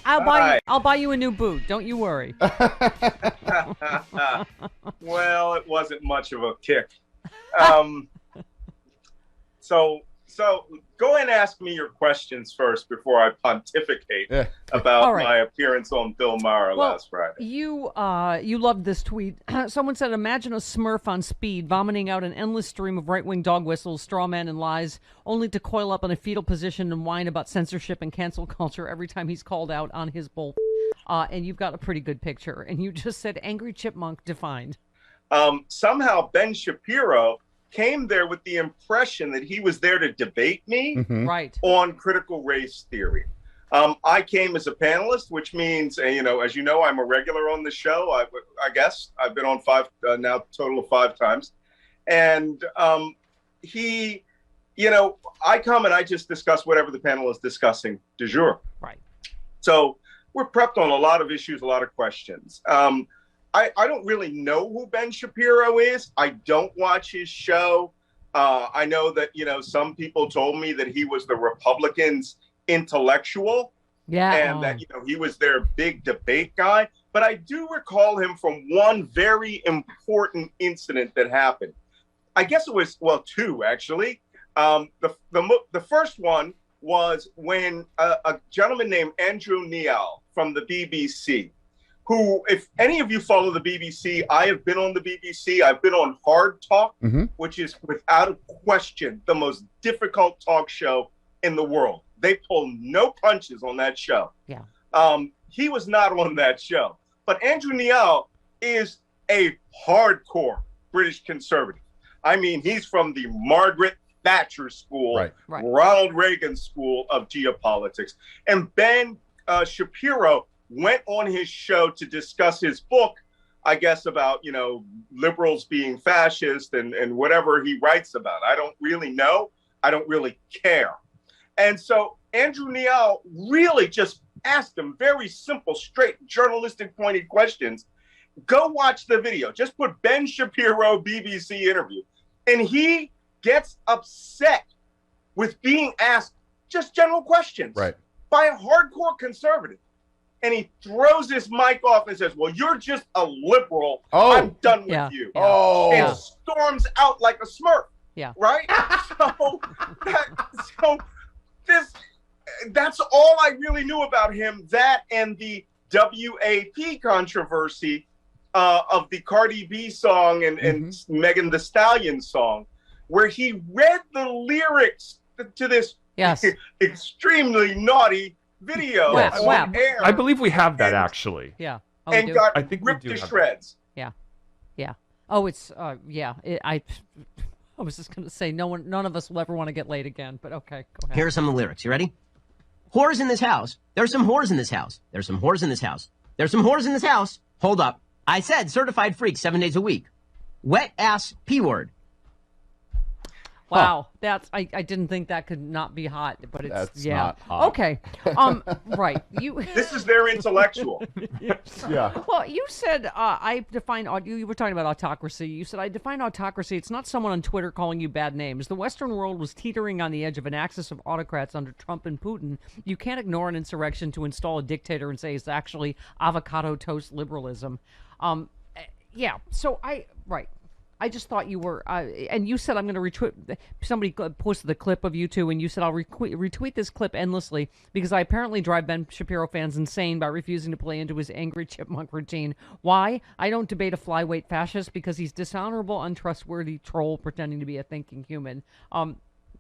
I'll buy you a new boot. Don't you worry. Well, it wasn't much of a kick. So go and ask me your questions first before I pontificate about my appearance on Bill Maher last Friday. You loved this tweet. Someone said, imagine a Smurf on speed, vomiting out an endless stream of right-wing dog whistles, straw men, and lies, only to coil up in a fetal position and whine about censorship and cancel culture every time he's called out on his bull. And you've got a pretty good picture. And you just said angry chipmunk defined. Somehow Ben Shapiro came there with the impression that he was there to debate me on critical race theory. I came as a panelist, which means, as you know, I'm a regular on the show. I guess I've been on now total of 5 times. And he, I come and I just discuss whatever the panel is discussing du jour. Right. So we're prepped on a lot of issues, a lot of questions. I don't really know who Ben Shapiro is. I don't watch his show. I know that, some people told me that he was the Republicans' intellectual. Yeah. And that, he was their big debate guy. But I do recall him from one very important incident that happened. I guess it was, 2, actually. The first one was when a gentleman named Andrew Neil from the BBC, who, if any of you follow the BBC, I have been on the BBC. I've been on Hard Talk, which is without a question the most difficult talk show in the world. They pull no punches on that show. Yeah. He was not on that show. But Andrew Neil is a hardcore British conservative. I mean, he's from the Margaret Thatcher school, Ronald Reagan school of geopolitics. And Ben Shapiro went on his show to discuss his book, I guess, about, liberals being fascist and whatever he writes about. I don't really know. I don't really care. And so Andrew Neil really just asked him very simple, straight, journalistic pointed questions. Go watch the video. Just put Ben Shapiro BBC interview. And he gets upset with being asked just general questions by a hardcore conservative. And he throws his mic off and says, well, you're just a liberal. I'm done with you. And storms out like a Smurf. Yeah. Right? That's all I really knew about him. That and the WAP controversy of the Cardi B song and Megan Thee Stallion song, where he read the lyrics to this extremely naughty video on air. I believe we have that actually. Yeah. And got ripped to shreds. Yeah. Yeah. Oh, it's I was just going to say none of us will ever want to get laid again, but okay, go ahead. Here are some of the lyrics. You ready? Whores in this house. There's some whores in this house. There's some whores in this house. There's some whores in this house. Hold up. I said certified freak 7 days a week. Wet ass P-word. Wow, that's I didn't think that could not be hot, but it's not hot. Okay. Right. This is their intellectual. Yeah. Well, you said I define you were talking about autocracy. You said I define autocracy. It's not someone on Twitter calling you bad names. The Western world was teetering on the edge of an axis of autocrats under Trump and Putin. You can't ignore an insurrection to install a dictator and say it's actually avocado toast liberalism. Yeah. So I just thought you were, and you said I'm going to retweet. Somebody posted the clip of you two, and you said I'll retweet this clip endlessly because I apparently drive Ben Shapiro fans insane by refusing to play into his angry chipmunk routine. Why? I don't debate a flyweight fascist because he's dishonorable, untrustworthy troll pretending to be a thinking human.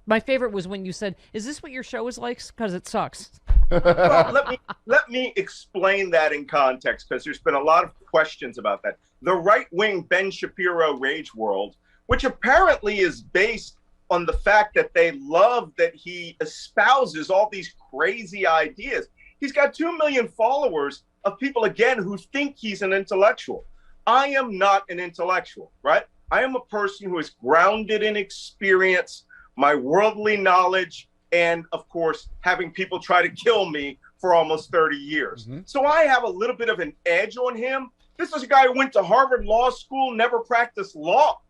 My favorite was when you said, "Is this what your show is like?" Because it sucks. Well, let me explain that in context, because there's been a lot of questions about that. The right-wing Ben Shapiro rage world, which apparently is based on the fact that they love that he espouses all these crazy ideas. He's got 2 million followers of people, again, who think he's an intellectual. I am not an intellectual, right? I am a person who is grounded in experience. my worldly knowledge, and of course, having people try to kill me for almost 30 years. So I have a little bit of an edge on him. This is a guy who went to Harvard Law School, never practiced law.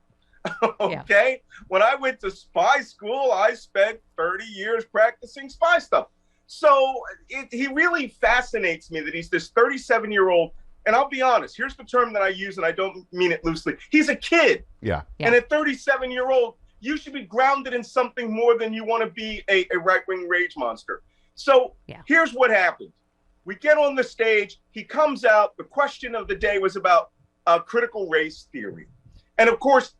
Okay? When I went to spy school, I spent 30 years practicing spy stuff. So he really fascinates me that he's this 37-year-old. And I'll be honest, here's the term that I use, and I don't mean it loosely. He's a kid. Yeah. And at 37-year-old, you should be grounded in something more than you want to be a right-wing rage monster. So here's what happened. We get on the stage. He comes out. The question of the day was about critical race theory. And of course,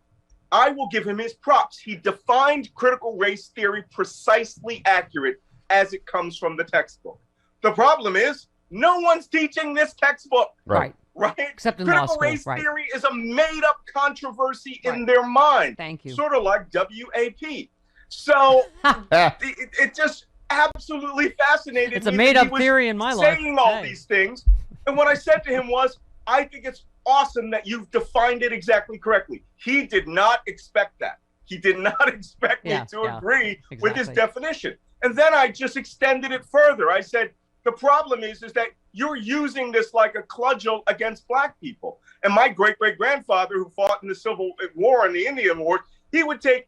I will give him his props. He defined critical race theory precisely accurate as it comes from the textbook. The problem is no one's teaching this textbook. Right. Except in critical law school, race theory is a made-up controversy in their mind. Thank you. Sort of like WAP. So it just absolutely fascinated me. It's a made-up theory in my life. Saying all these things. And what I said to him was, I think it's awesome that you've defined it exactly correctly. He did not expect that. He did not expect me to agree with his definition. And then I just extended it further. I said, the problem is that you're using this like a cudgel against black people. And my great-great-grandfather, who fought in the Civil War and the Indian War, he would take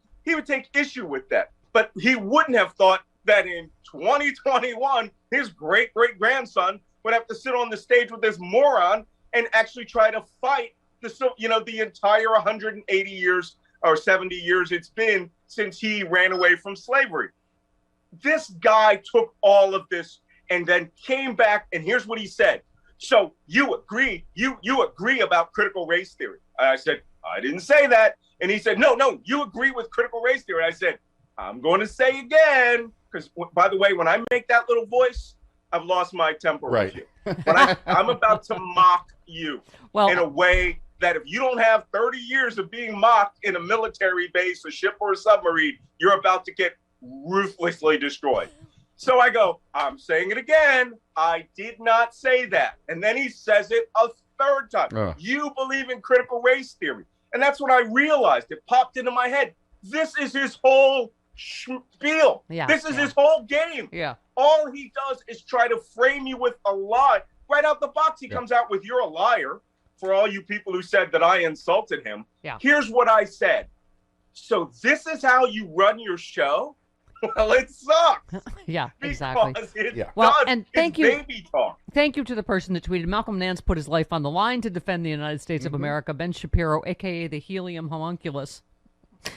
issue with that. But he wouldn't have thought that in 2021, his great-great-grandson would have to sit on the stage with this moron and actually try to fight the entire 180 years or 70 years it's been since he ran away from slavery. This guy took all of this and then came back, and here's what he said. So you agree about critical race theory? I said, I didn't say that. And he said, no, you agree with critical race theory. I said, I'm going to say again, because by the way, when I make that little voice, I've lost my temper with you. But I'm about to mock you in a way that if you don't have 30 years of being mocked in a military base, a ship or a submarine, you're about to get ruthlessly destroyed. So I go, I'm saying it again. I did not say that. And then he says it a third time. You believe in critical race theory. And that's when I realized, it popped into my head. This is his whole spiel. This is his whole game. All he does is try to frame you with a lie. Right out the box, he comes out with, you're a liar. For all you people who said that I insulted him, here's what I said. So this is how you run your show? Well, it sucks. Exactly. And thank you. Baby talk. Thank you to the person that tweeted, Malcolm Nance put his life on the line to defend the United States of America. Ben Shapiro, a.k.a. the helium homunculus,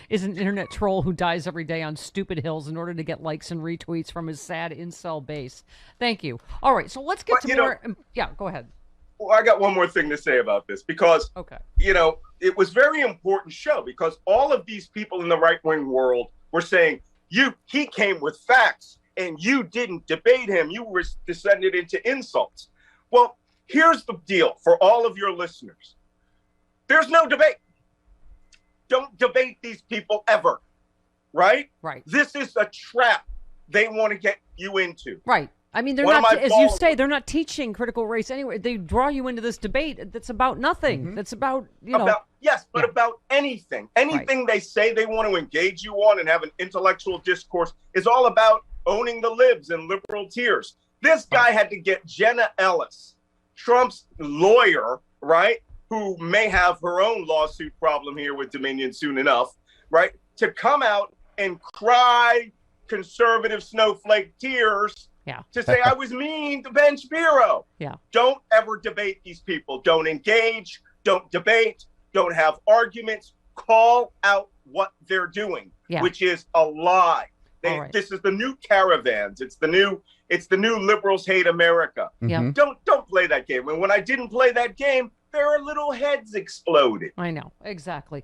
is an internet troll who dies every day on stupid hills in order to get likes and retweets from his sad incel base. Thank you. All right, so let's get to more. Go ahead. Well, I got one more thing to say about this because, it was very important show because all of these people in the right-wing world were saying, he came with facts and you didn't debate him. You were descended into insults. Well, here's the deal for all of your listeners. There's no debate. Don't debate these people ever. Right? This is a trap they want to get you into. I mean, they're not, as you say, they're not teaching critical race anyway. They draw you into this debate that's about nothing. That's about, about anything. Anything they say they want to engage you on and have an intellectual discourse is all about owning the libs and liberal tears. This guy had to get Jenna Ellis, Trump's lawyer, who may have her own lawsuit problem here with Dominion soon enough, to come out and cry conservative snowflake tears to say I was mean to Ben Shapiro. Don't ever debate these people. Don't engage. Don't debate. Don't have arguments. Call out what they're doing, which is a lie. This is the new caravans. It's the new liberals hate America. Don't play that game. And when I didn't play that game, their little heads exploded. I know, exactly.